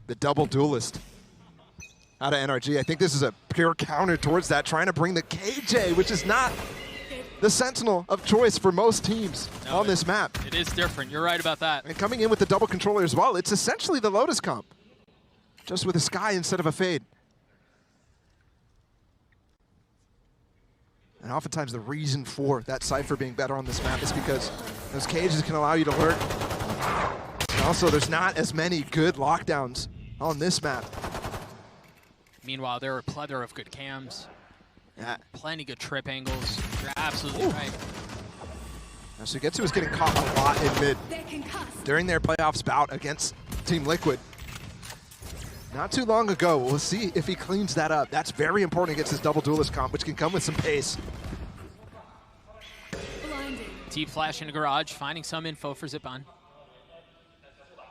the double duelist out of NRG. I think this is a pure counter towards that, trying to bring the KJ, which is not the Sentinel of choice for most teams on this map. It is different. You're right about that. And coming in with the double controller as well, it's essentially the Lotus comp, just with a Sky instead of a Fade. And oftentimes the reason for that Cypher being better on this map is because those cages can allow you to lurk. And also, there's not as many good lockdowns on this map. Meanwhile, there are a plethora of good cams. Yeah. Plenty good trip angles. You're absolutely right. Now, Sugetsu is getting caught a lot in mid during their playoffs bout against Team Liquid. Not too long ago. We'll see if he cleans that up. That's very important against his double duelist comp, which can come with some pace. Deep flash into garage, finding some info for Zipon.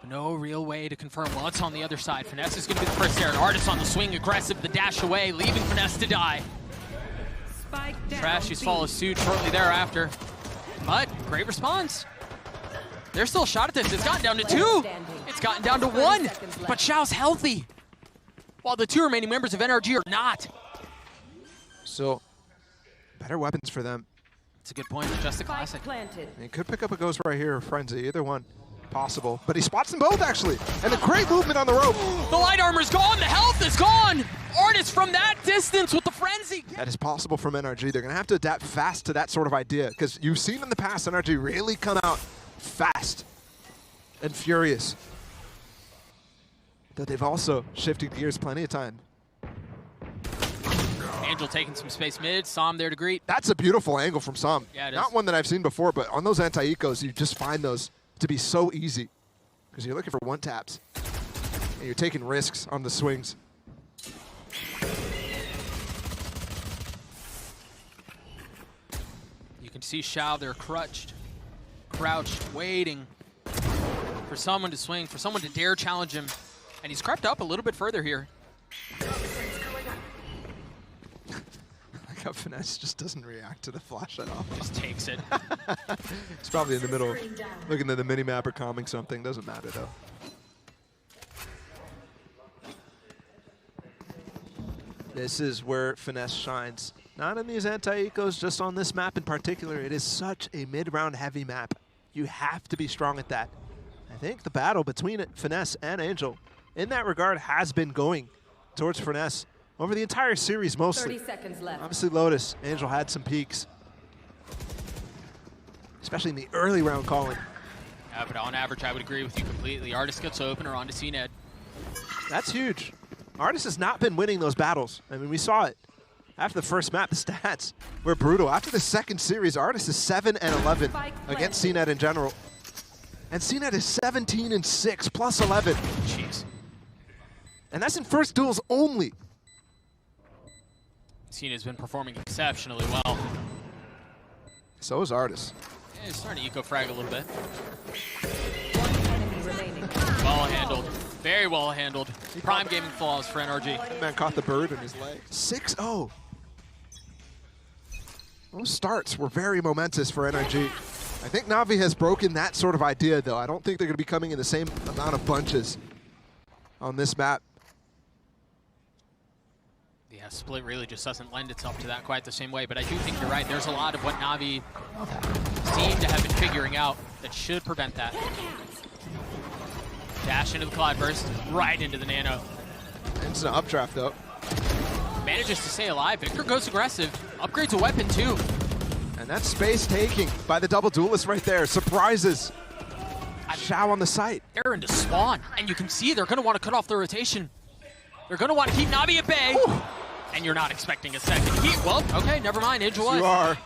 No real way to confirm what's on the other side. Finesse is going to be the first there. An Artist on the swing, aggressive, the dash away, leaving Finesse to die. Trashies follows suit shortly thereafter. But great response. There's still a shot at this. It's gotten down to 2. It's gotten down to 1. But Xiao's healthy, while the 2 remaining members of NRG are not. So, better weapons for them. It's a good point. Just a classic. He could pick up a Ghost right here or Frenzy. Either one possible. But he spots them both, actually. And a great movement on the rope. The light armor's gone. The health is gone. Artist from that distance with the Frenzy. That is possible from NRG. They're going to have to adapt fast to that sort of idea. Because you've seen in the past NRG really come out fast and furious. Though they've also shifted gears plenty of time. Angel taking some space mid, Som there to greet. That's a beautiful angle from Som. Yeah, it Not is. one that I've seen before, but on those anti-ecos, you just find those to be so easy. Because you're looking for one taps. And you're taking risks on the swings. You can see Xiao there crouched, waiting for someone to swing, for someone to dare challenge him. And he's crept up a little bit further here. Like how Finesse just doesn't react to the flash at all. Just takes it. It's probably in the middle, looking at the mini-map or calming something. Doesn't matter, though. This is where Finesse shines. Not in these anti-ecos, just on this map in particular. It is such a mid-round heavy map. You have to be strong at that. I think the battle between Finesse and Angel, in that regard, has been going towards Finesse over the entire series mostly. 30 seconds left. Obviously Lotus, Angel had some peaks. Especially in the early round calling. Yeah, but on average, I would agree with you completely. Artist gets open or onto CNED. That's huge. Artist has not been winning those battles. I mean, we saw it. After the first map, the stats were brutal. After the second series, Artist is 7-11 against CNED in general. And CNED is 17-6, plus 11. Jeez. And that's in first duels only. CNED's been performing exceptionally well. So is Artist. Yeah, he's starting to eco-frag a little bit. Enemy remaining. Well handled. Very well handled. Prime gaming flaws for NRG. That man caught the bird in his leg. 6-0. Those starts were very momentous for NRG. I think NAVI has broken that sort of idea, though. I don't think they're going to be coming in the same amount of bunches on this map. Yeah, split really just doesn't lend itself to that quite the same way, but I do think you're right. There's a lot of what NAVI seem to have been figuring out that should prevent that. Dash into the Cloud Burst, right into the Nano. It's an updraft, though. Manages to stay alive. Victor goes aggressive. Upgrades a weapon, too. And that's space taking by the double duelist right there. Surprises. Xiao on the site. They're into spawn, and you can see they're going to want to cut off the rotation. They're going to want to keep Navi at bay. Ooh. And you're not expecting a second heat. Well, okay, never mind. Angel was. You are.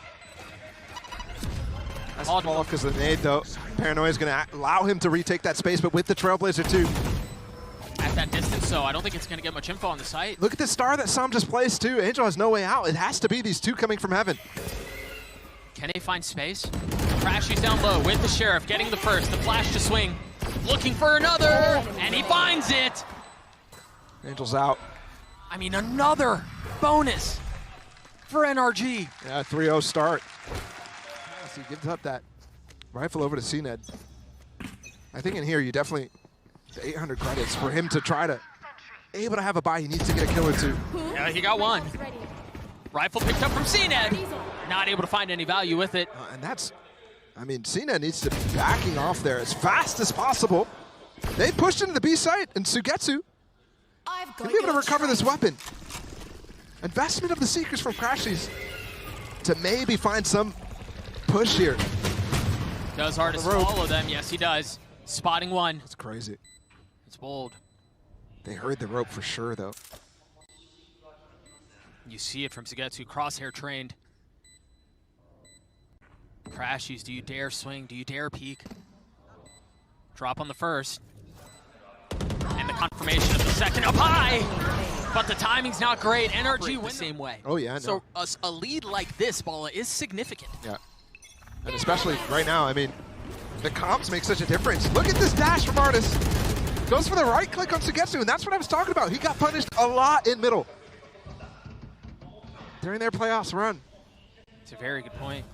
That's all because of the nade, though. Paranoia is going to allow him to retake that space, but with the Trailblazer, too. At that distance, so I don't think it's going to get much info on the site. Look at the star that Som just placed, too. Angel has no way out. It has to be these two coming from heaven. Can they find space? Trashy's down low with the Sheriff, getting the first. The flash to swing. Looking for another, and he finds it. Angel's out. I mean, another bonus for NRG. Yeah, 3-0 start. As he gives up that rifle over to CNED. I think in here you definitely The 800 credits for him to try to able to have a buy. He needs to get a kill or two. Yeah, he got one. Rifle picked up from CNED. Not able to find any value with it. And that's, I mean, CNED needs to be backing off there as fast as possible. They pushed into the B site, and Sugetsu can be able to recover this weapon. Investment of the Seekers from Crashies to maybe find some push here. Does Artis follow them? Yes, he does. Spotting one. That's crazy. It's bold. They heard the rope for sure, though. You see it from Sugetsu, crosshair trained. Crashies, do you dare swing? Do you dare peek? Drop on the first. And the confirmation of the second up high! But the timing's not great. NRG wins the same way. Oh, yeah, So a lead like this, Bala, is significant. Yeah. And especially right now, I mean, the comps make such a difference. Look at this dash from Artis. Goes for the right click on Sugetsu, and that's what I was talking about. He got punished a lot in middle during their playoffs run. It's a very good point.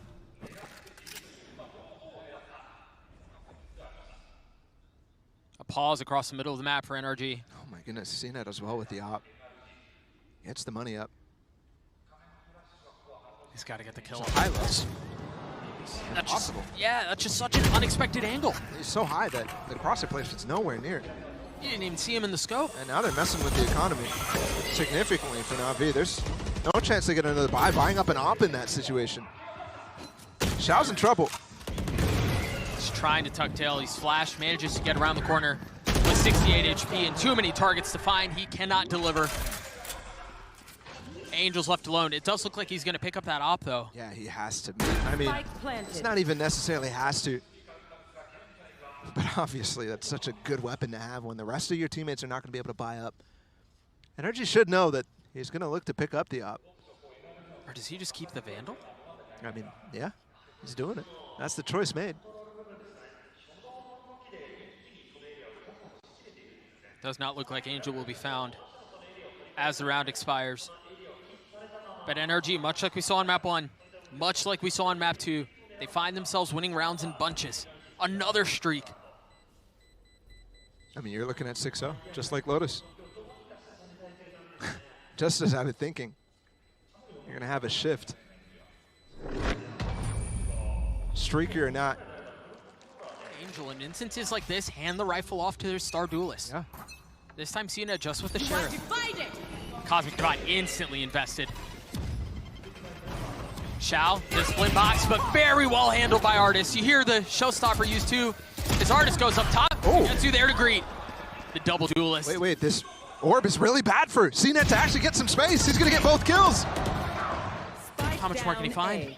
A pause across the middle of the map for NRG. Oh my goodness, CNED as well with the op. Gets the money up. He's got to get the kill. High lows. That's possible. Yeah, that's just such an unexpected angle. He's so high that the crosshair placement's nowhere near. You didn't even see him in the scope. And now they're messing with the economy significantly for NAVI. There's no chance they get another buy. Buying up an op in that situation. Xiao's in trouble. He's trying to tuck tail. He's flash, manages to get around the corner with 68 HP and too many targets to find. He cannot deliver. Angel's left alone. It does look like he's going to pick up that op, though. Yeah, he has to. I mean, it's not even necessarily has to. But obviously, that's such a good weapon to have when the rest of your teammates are not going to be able to buy up. NRG should know that he's going to look to pick up the op. Or does he just keep the Vandal? I mean, yeah, he's doing it. That's the choice made. Does not look like Angel will be found as the round expires. But NRG, much like we saw on map 1, much like we saw on map 2, they find themselves winning rounds in bunches. Another streak. I mean, you're looking at 6-0, just like Lotus. Just as I was thinking. You're going to have a shift. Streaky or not. Angel, in instances like this, hand the rifle off to their star duelist. Yeah. This time, Cena just with the Sheriff. Cosmic Divide instantly invested. Xiao, discipline box, but very well handled by Artis. You hear the showstopper used too. As Artis goes up top, Getsu there to greet the double duelist. Wait, this orb is really bad for CNED to actually get some space. He's going to get both kills. How much more can he find?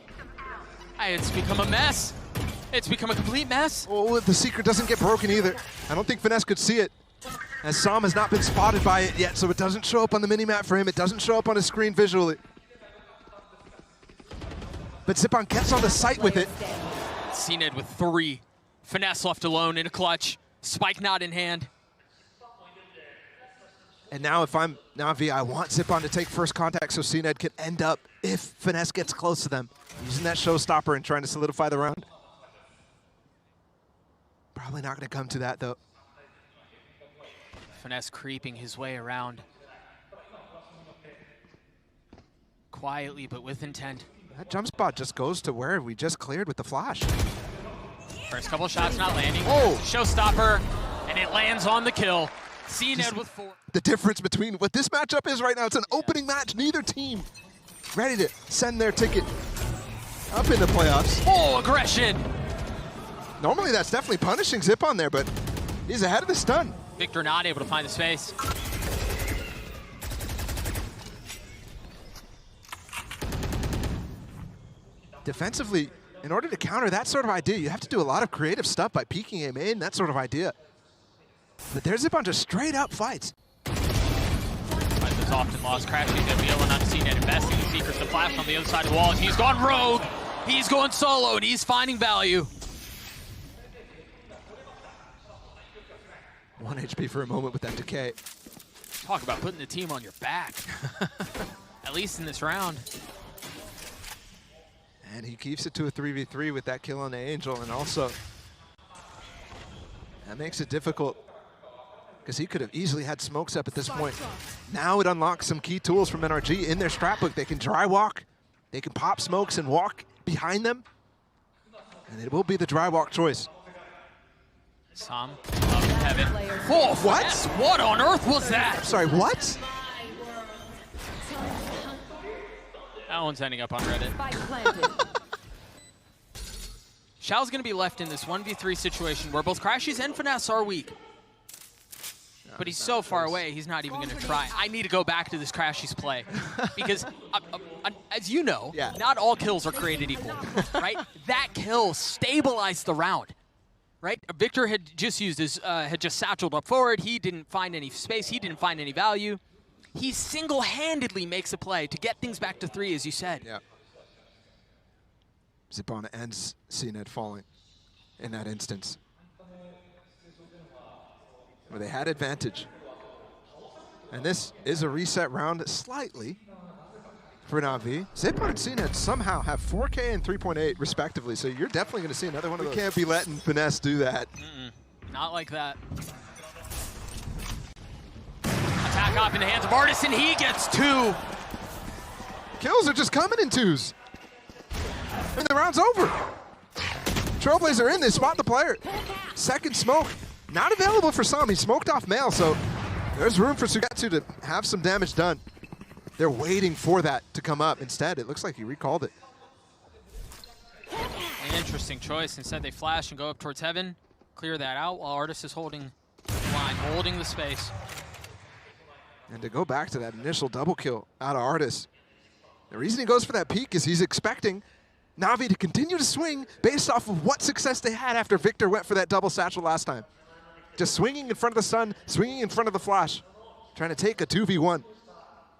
It's become a mess. It's become a complete mess. Oh, the secret doesn't get broken either. I don't think Finesse could see it, as Sam has not been spotted by it yet, so it doesn't show up on the minimap for him. It doesn't show up on his screen visually. But Zippon gets on the site with it. CNED with 3. Finesse left alone in a clutch. Spike not in hand. And now if I'm NAVI, I want Zippon to take first contact so CNED can end up, if Finesse gets close to them, using that showstopper and trying to solidify the round. Probably not going to come to that, though. Finesse creeping his way around. Quietly, but with intent. That jump spot just goes to where we just cleared with the flash. First couple shots not landing. Oh! Showstopper, and it lands on the kill. CNED with 4. The difference between what this matchup is right now, it's an opening match. Neither team ready to send their ticket up in the playoffs. Oh, aggression! Normally that's definitely punishing Zippon there, but he's ahead of the stun. Victor not able to find the space. Defensively, in order to counter that sort of idea, you have to do a lot of creative stuff by peeking a main, that sort of idea. But there's a bunch of straight up fights. There's often lost. Crashing going to be able to not see CNED investing in Seekers. The flash on the other side of the wall. He's gone rogue. He's going solo, and he's finding value. 1 HP for a moment with that decay. Talk about putting the team on your back. At least in this round. And he keeps it to a 3v3 with that kill on the Angel, and also that makes it difficult because he could have easily had smokes up at this point. Now it unlocks some key tools from NRG in their strat book. They can dry walk, they can pop smokes and walk behind them, and it will be the dry walk choice. Sam, up in heaven. Oh, what? Yes, what on earth was that? Sorry, what? That one's ending up on Reddit. Xiao's going to be left in this 1v3 situation where both Crashies and Finesse are weak. But he's so far away, he's not even going to try. I need to go back to this Crashies play. Because, as you know, not all kills are created equal, right? That kill stabilized the round, right? Victor had just used his, had just satcheled up forward. He didn't find any space. He didn't find any value. He single-handedly makes a play to get things back to 3, as you said. Yeah. Zipon ends CNED falling in that instance, where they had advantage. And this is a reset round slightly for NAVI. Zipon and CNED somehow have 4K and 3.8 respectively, so you're definitely going to see another one of those. We can't be letting Finesse do that. Not like that. Attack off in the hands of Artis, and he gets 2. Kills are just coming in 2s. And the round's over. Trailblazer in, they spot the player. Second smoke, not available for some. He smoked off Mail, so there's room for Sugetsu to have some damage done. They're waiting for that to come up. Instead, it looks like he recalled it. An interesting choice. Instead, they flash and go up towards heaven, clear that out while Artis is holding the line, holding the space. And to go back to that initial double kill out of Artis, the reason he goes for that peek is he's expecting NAVI to continue to swing based off of what success they had after Victor went for that double satchel last time. Just swinging in front of the sun, swinging in front of the flash, trying to take a 2v1.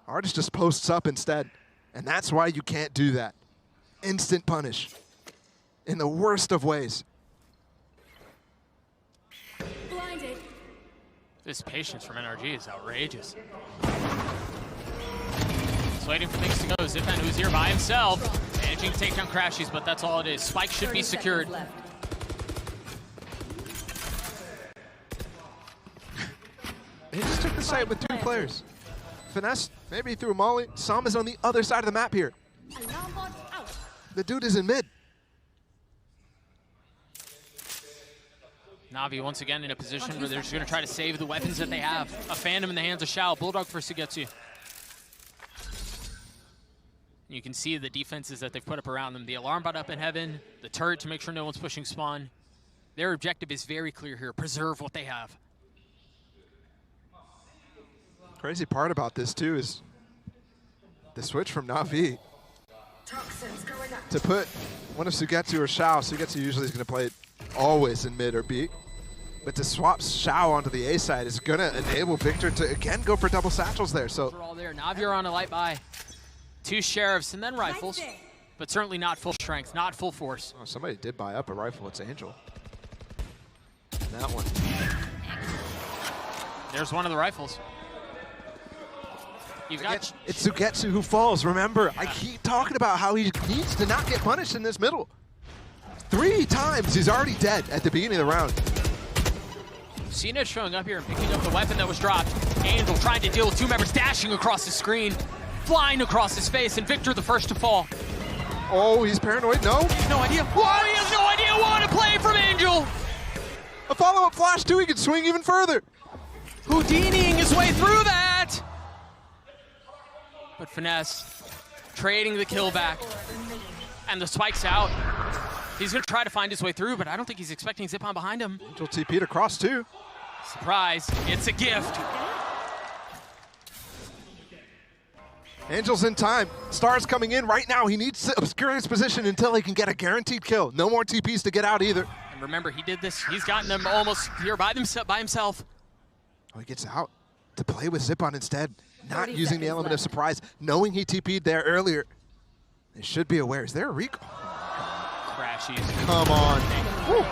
Artis just posts up instead, and that's why you can't do that. Instant punish in the worst of ways. Blinded. This patience from NRG is outrageous. He's waiting for things to go. Zipan, who's here by himself, managing to take down Crashies, but that's all it is. Spike should be secured. They just took the site with 2 players. Finesse, maybe he threw a molly. Sam is on the other side of the map here. The dude is in mid. NAVI once again in a position where they're just going to try to save the weapons that they have. A Phantom in the hands of Xiao, Bulldog for Sugetsu. You can see the defenses that they've put up around them. The alarm bot up in heaven, the turret to make sure no one's pushing spawn. Their objective is very clear here, preserve what they have. Crazy part about this too is the switch from NAVI to put one of Sugetsu or Xiao. Sugetsu usually is going to play it always in mid or B. But to swap Xiao onto the A side is going to enable Victor to again go for double satchels there. So all there. NAVI are on a light buy. 2 sheriffs and then rifles, but certainly not full strength, not full force. Oh, somebody did buy up a rifle. It's Angel. That one. There's one of the rifles. You've got it's Sugetsu who falls. Remember, I keep talking about how he needs to not get punished in this middle. 3 times he's already dead at the beginning of the round. CNED showing up here and picking up the weapon that was dropped. Angel trying to deal with 2 members, dashing across the screen, flying across his face, and Victor the first to fall. Oh, he's paranoid. No. No idea. Why? He has no idea what to play from Angel. A follow-up flash too. He can swing even further. Houdiniing his way through that. But Finesse trading the kill back. And the spike's out. He's going to try to find his way through, but I don't think he's expecting Zipon behind him. Angel TP'd across too. Surprise. It's a gift. Angel's in time. Star's coming in right now. He needs to obscure his position until he can get a guaranteed kill. No more TPs to get out either. And remember, he did this. He's gotten them almost here by himself. Oh, he gets out to play with Zipon instead. Not using the element of surprise, knowing he TP'd there earlier. They should be aware. Is there a recall? Crashies. Come on. Woo.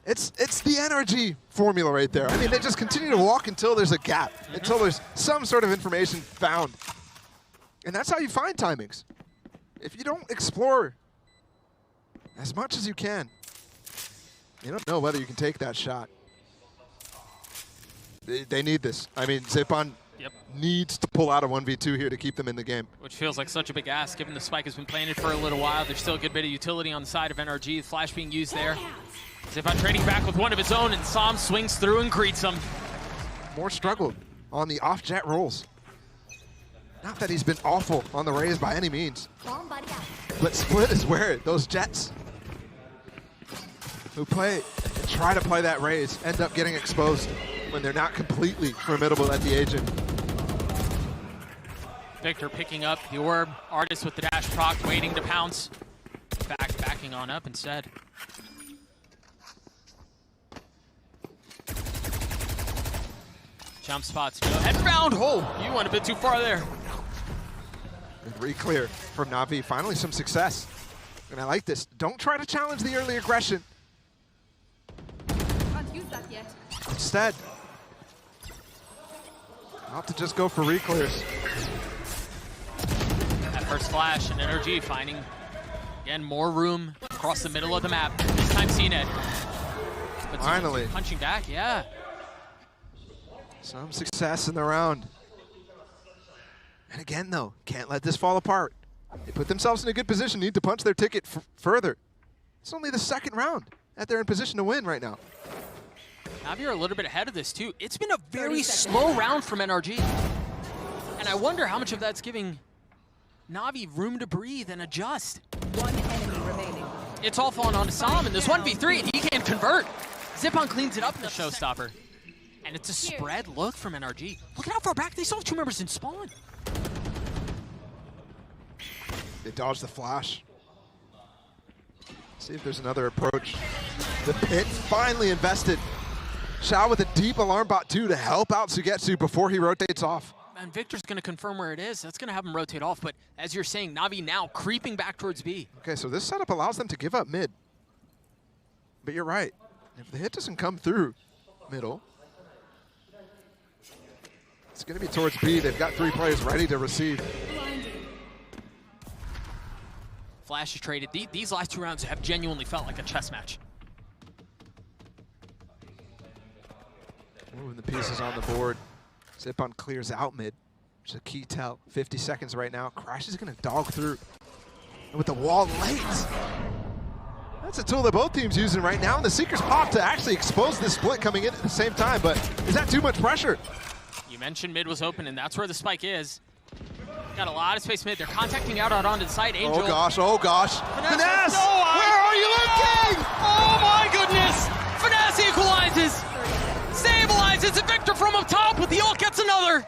It's the NRG formula right there. I mean, they just continue to walk until there's a gap, until there's some sort of information found. And that's how you find timings. If you don't explore as much as you can, you don't know whether you can take that shot. They need this. I mean, Zipon needs to pull out a 1v2 here to keep them in the game. Which feels like such a big ask, given the spike has been planted for a little while. There's still a good bit of utility on the side of NRG. The flash being used there. Zipon trading back with one of his own, and Sam swings through and greets him. More struggled on the off-jet rolls. Not that he's been awful on the Rays by any means. But Split is where those Jets who try to play that Rays end up getting exposed when they're not completely formidable at the agent. Victor picking up the orb. Artist with the dash proc, waiting to pounce. Backing on up instead. Jump spots. Headbound. Oh, you went a bit too far there. Good re-clear from NAVI. Finally some success. And I like this. Don't try to challenge the early aggression. Can't use that yet. Instead, not to just go for re-clears. That first flash and NRG finding, again, more room across the middle of the map. This time CNET. But finally. Punching back, yeah. Some success in the round. And again, though, can't let this fall apart. They put themselves in a good position, need to punch their ticket further. It's only the second round that they're in position to win right now. NAVI are a little bit ahead of this, too. It's been a very slow round from NRG. And I wonder how much of that's giving NAVI room to breathe and adjust. One enemy remaining. It's all falling onto Sam in this 1v3, and he can't convert. Zipon cleans it up in the showstopper. And it's a spread look from NRG. Look at how far back they still have two members in spawn. They dodge the flash. See if there's another approach. The pit finally invested. Xiao with a deep alarm bot too to help out Sugetsu before he rotates off. And Victor's going to confirm where it is. That's going to have him rotate off. But as you're saying, NAVI now creeping back towards B. Okay, so this setup allows them to give up mid. But you're right. If the hit doesn't come through middle, it's going to be towards B. They've got 3 players ready to receive. Flash is traded. These last 2 rounds have genuinely felt like a chess match. Moving the pieces on the board. Zipon clears out mid, which is a key tell. 50 seconds right now. Crash is going to dog through. And with the wall late. That's a tool that both teams using right now. And the Seekers pop to actually expose this split coming in at the same time. But is that too much pressure? You mentioned mid was open, and that's where the spike is. Got a lot of space mid. They're contacting out onto the side. Angel. Oh gosh, oh gosh. Finesse! No, where are you looking? Oh my goodness! Finesse equalizes! Stabilizes, and Victor from up top with the ult gets another!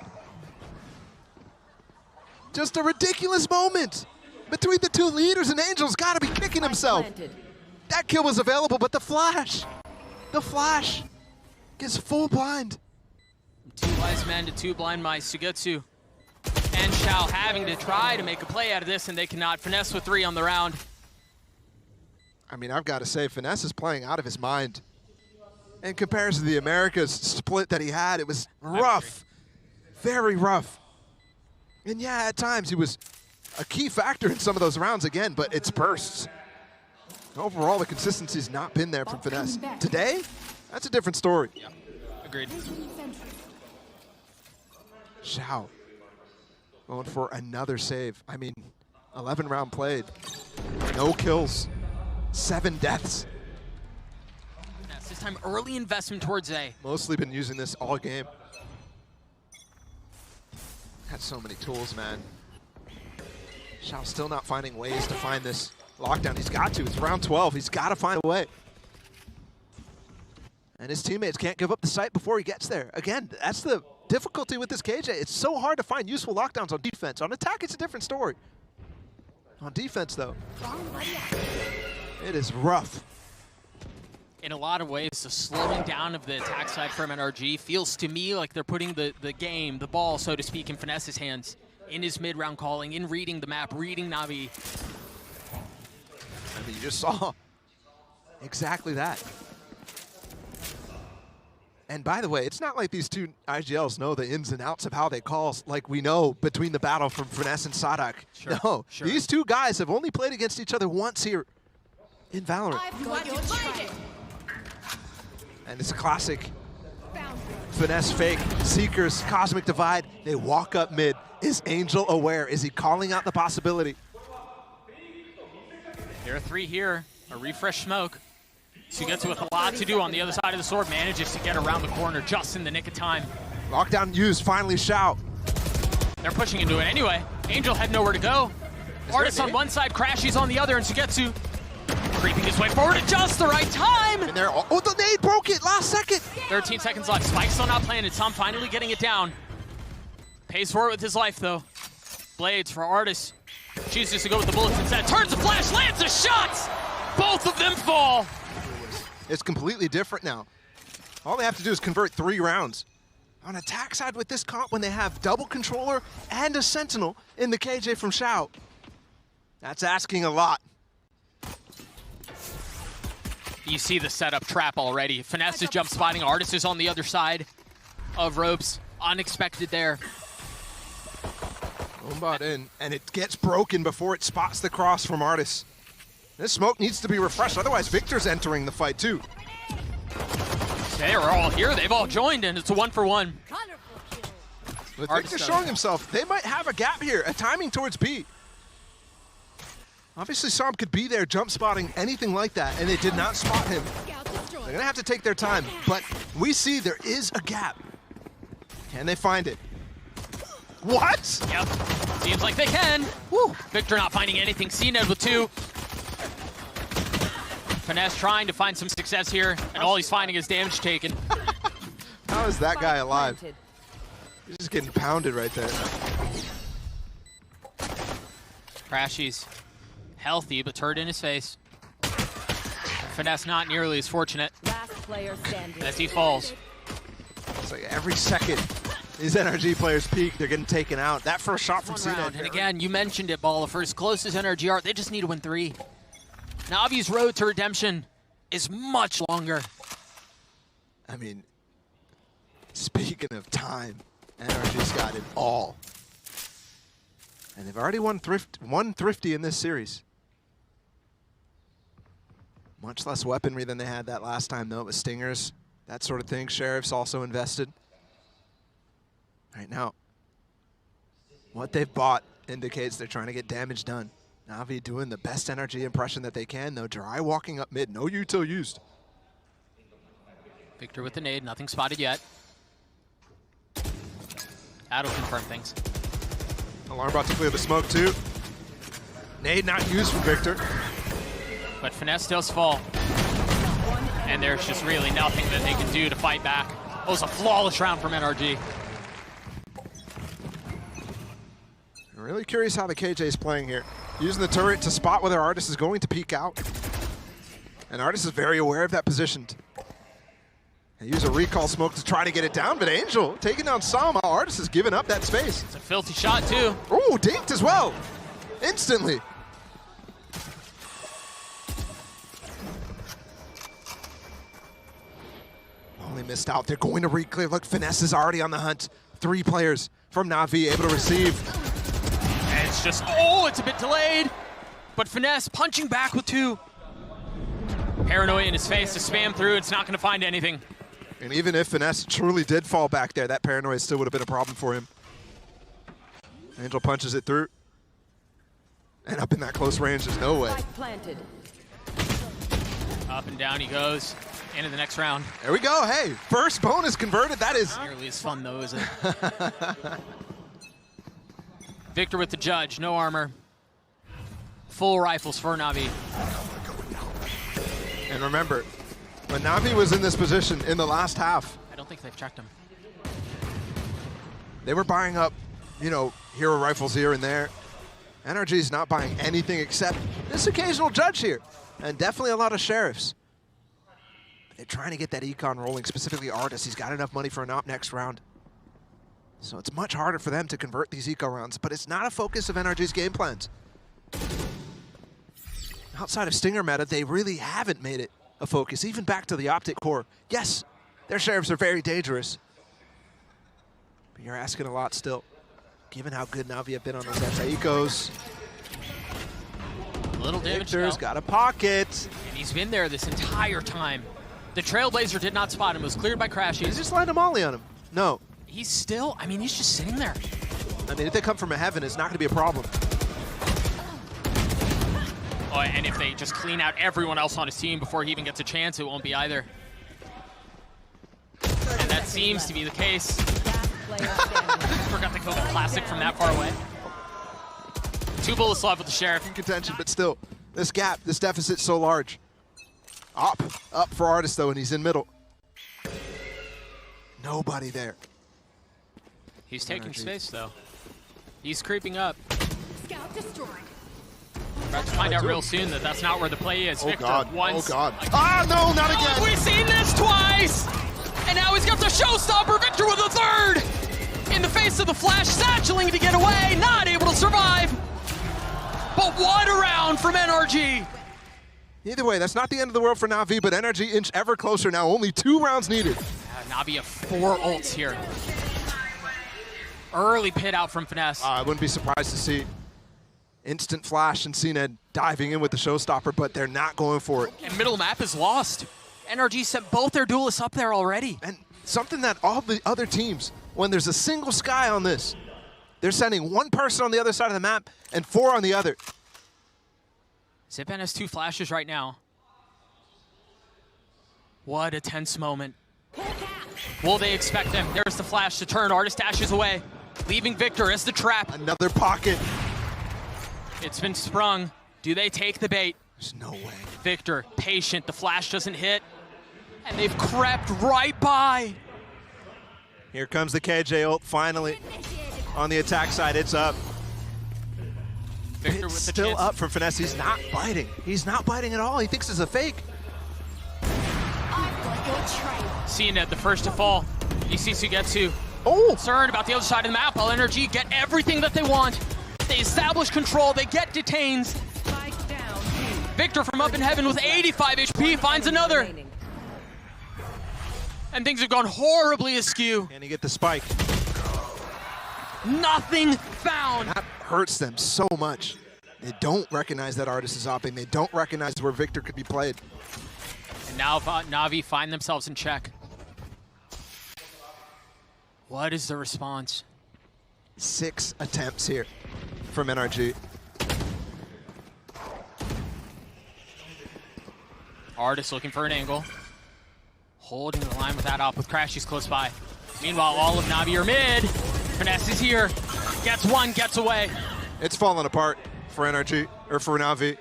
Just a ridiculous moment between the 2 leaders, and Angel's got to be kicking himself. That kill was available, but the flash gets full blind. 2 wise men to 2 blind mice. Sugetsu and Xiao having to try to make a play out of this, and they cannot. Finesse with 3 on the round. I mean, I've got to say, Finesse is playing out of his mind. In comparison to the Americas split that he had, it was rough, very rough. And yeah, at times he was a key factor in some of those rounds again, but it's bursts. Overall, the consistency's not been there from Finesse. Today, that's a different story. Yeah, agreed. Xiao going for another save. I mean, 11 round played, no kills, 7 deaths. Yes, this time early investment towards A. Mostly been using this all game. Got so many tools, man. Xiao still not finding ways to find this lockdown. He's got to. It's round 12. He's got to find a way. And his teammates can't give up the site before he gets there. Again, that's the difficulty with this KJ. It's so hard to find useful lockdowns on defense. On attack, it's a different story. On defense, though, it is rough. In a lot of ways, the slowing down of the attack side from NRG feels to me like they're putting the game, the ball, so to speak, in Finesse's hands. In his mid-round calling, in reading the map, reading NAVI. I mean, you just saw exactly that. And by the way, it's not like these 2 IGLs know the ins and outs of how they call like we know between the battle from Finesse and Sadak. Sure, no, sure. These 2 guys have only played against each other once here in Valorant. I've got your try. And it's a classic Finesse fake, Seekers, Cosmic Divide, they walk up mid. Is Angel aware? Is he calling out the possibility? There are 3 here, a refresh smoke. Sugetsu with a lot to do on the other side of the sword, manages to get around the corner just in the nick of time. Lockdown used, finally Shout. They're pushing into it anyway. Angel had nowhere to go. Artist on one side, Crashies on the other, and Sugetsu creeping his way forward at just the right time. And there, oh, the nade broke it last second. 13 seconds left. Spike still not planted. Tom finally getting it down. Pays for it with his life, though. Blades for Artist. Chooses to go with the bullets instead. Turns the flash, lands the shots! Both of them fall. It's completely different now. All they have to do is convert 3 rounds. On attack side with this comp, when they have double controller and a sentinel in the KJ from Shout, that's asking a lot. You see the setup trap already. Finesse is jump spotting. Artist is on the other side of ropes. Unexpected there. Bombot in, and it gets broken before it spots the cross from Artist. This smoke needs to be refreshed, otherwise Victor's entering the fight too. They are all here. They've all joined, and it's a 1-for-1. With Victor showing himself, they might have a gap here, a timing towards B. Obviously, Som could be there, jump spotting, anything like that, and they did not spot him. They're going to have to take their time, but we see there is a gap. Can they find it? What? Yep. Seems like they can. Woo. Victor not finding anything. CNED with 2. Finesse trying to find some success here, and all he's finding is damage taken. How is that guy alive? He's just getting pounded right there. Crashies. Healthy, but turd in his face. Finesse not nearly as fortunate Last player standing. as he falls. It's like every second these NRG players peak, they're getting taken out. That first shot from CNED. And again, you mentioned it, Bala. For as close as NRG are, they just need to win 3. Navi's road to redemption is much longer. I mean, speaking of time, NRG's got it all. And they've already won Thrifty in this series. Much less weaponry than they had that last time, though. It was Stingers, that sort of thing. Sheriff's also invested. Right now, what they've bought indicates they're trying to get damage done. Navi doing the best NRG impression that they can, though. Dry walking up mid, no util used. Victor with the nade, nothing spotted yet. That'll confirm things. Alarm about to clear the smoke, too. Nade not used from Victor. But Finesse does fall. And there's just really nothing that they can do to fight back. That was a flawless round from NRG. I'm really curious how the KJ is playing here. Using the turret to spot whether Artist is going to peek out. And Artist is very aware of that position. They use a recall smoke to try to get it down, but Angel taking down Som. Artist has given up that space. It's a filthy shot, too. Oh, dinked as well. Instantly. Only missed out. They're going to re-clear. Look, Finesse is already on the hunt. 3 players from Navi able to receive. And it's just, oh, it's a bit delayed. But Finesse punching back with 2. Paranoia in his face to spam through. It's not going to find anything. And even if Finesse truly did fall back there, that paranoia still would have been a problem for him. Angel punches it through. And up in that close range, there's no way. Planted. Up and down he goes. Into the next round. There we go. Hey, first bonus converted. That is Not nearly as fun, though, is it? Victor with the judge. No armor. Full rifles for Navi. And remember, when Navi was in this position in the last half, I don't think they've checked him. they were buying up, you know, hero rifles here and there. NRG's not buying anything except this occasional judge here. And definitely a lot of sheriffs. But they're trying to get that econ rolling, specifically Artist. He's got enough money for an op next round. So it's much harder for them to convert these eco rounds, but it's not a focus of NRG's game plans. Outside of Stinger meta, they really haven't made it a focus, even back to the optic core. Yes, their sheriffs are very dangerous, but you're asking a lot still, given how good Navi have been on those anti-ecos. A little damage. Victor's got a pocket. And he's been there this entire time. The Trailblazer did not spot him. It was cleared by Crashies. He's just landing a molly on him. No. He's still, I mean, he's just sitting there. I mean, if they come from a heaven, it's not going to be a problem. Oh, and if they just clean out everyone else on his team before he even gets a chance, it won't be either. And that seems to be the case. Forgot the COVID Classic from that far away. 2 bullets left with the Sheriff. In contention, but still, this gap, this deficit's so large. Up for Artist, though, and he's in middle. Nobody there. He's taking space, though. He's creeping up. Scout destroyed. About to find out real soon that that's not where the play is. Oh, Victor God. once. Oh, God. Ah, no, not Oh, again. we've seen this twice! And now he's got the showstopper. Victor with a third! In the face of the flash, satcheling to get away, not able to survive. But what a round from NRG! Either way, that's not the end of the world for NAVI, but NRG inch ever closer now. Only 2 rounds needed. NAVI have 4 ults here. Early pit out from Finesse. I wouldn't be surprised to see instant flash and CNED diving in with the showstopper, but they're not going for it. And middle map is lost. NRG sent both their duelists up there already. And something that all the other teams, when there's a single Sky on this, they're sending 1 person on the other side of the map and 4 on the other. Zipan has 2 flashes right now. What a tense moment. Will they expect him? There's the flash to turn. Artist dashes away, leaving Victor as the trap. Another pocket. It's been sprung. Do they take the bait? There's no way. Victor, patient. The flash doesn't hit. And they've crept right by. Here comes the KJ ult, finally. On the attack side, it's up. Victor It's with the still chance. up from Finesse. He's not biting. He's not biting at all. He thinks it's a fake. CNED, the first to fall. ECC gets to. Oh! Concerned about the other side of the map. While NRG get everything that they want. They establish control. They get detained. Spike down. Victor from up in heaven with 85 HP finds another. Remaining. And things have gone horribly askew. Can he get the spike? Nothing found. That hurts them so much. They don't recognize that Artist is opping. They don't recognize where Victor could be played. And now NAVI find themselves in check. What is the response? 6 attempts here from NRG. Artist looking for an angle. Holding the line with that op with Crashies close by. Meanwhile, all of NAVI are mid. Finesse is here. Gets one, gets away. It's falling apart for NRG, or for NAVI.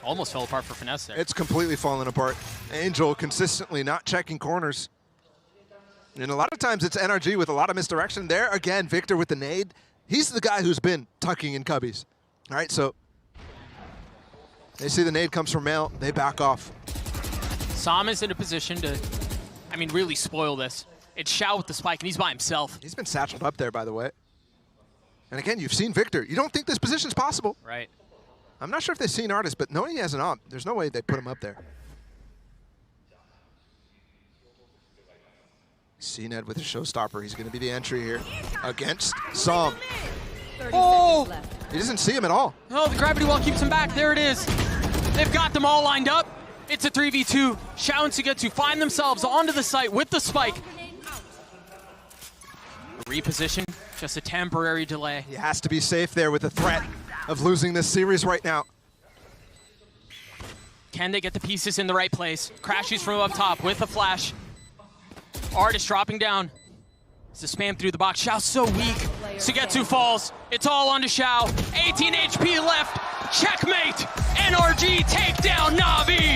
Almost fell apart for Finesse there. It's completely falling apart. Angel consistently not checking corners. And a lot of times it's NRG with a lot of misdirection. There again, Victor with the nade. He's the guy who's been tucking in cubbies. All right, so they see the nade comes from Mail. They back off. Sam is in a position to, I mean, really spoil this. It's Xiao with the spike, and he's by himself. He's been satcheled up there, by the way. And again, you've seen Victor. You don't think this position's possible. Right. I'm not sure if they've seen Artist, but knowing he has an op, there's no way they put him up there. CNED with a showstopper. He's going to be the entry here against Som. 30 Oh! seconds left. He doesn't see him at all. Oh, the gravity wall keeps him back. There it is. They've got them all lined up. It's a 3v2. Xiao and Sugetsu find themselves onto the site with the spike. Reposition, just a temporary delay. He has to be safe there with the threat of losing this series right now. Can they get the pieces in the right place? Crashies from up top with a flash. Artist dropping down. It's a spam through the box. Xiao's so weak. Sugetsu falls. It's all onto Xiao. 18 HP left. Checkmate. NRG take down NAVI.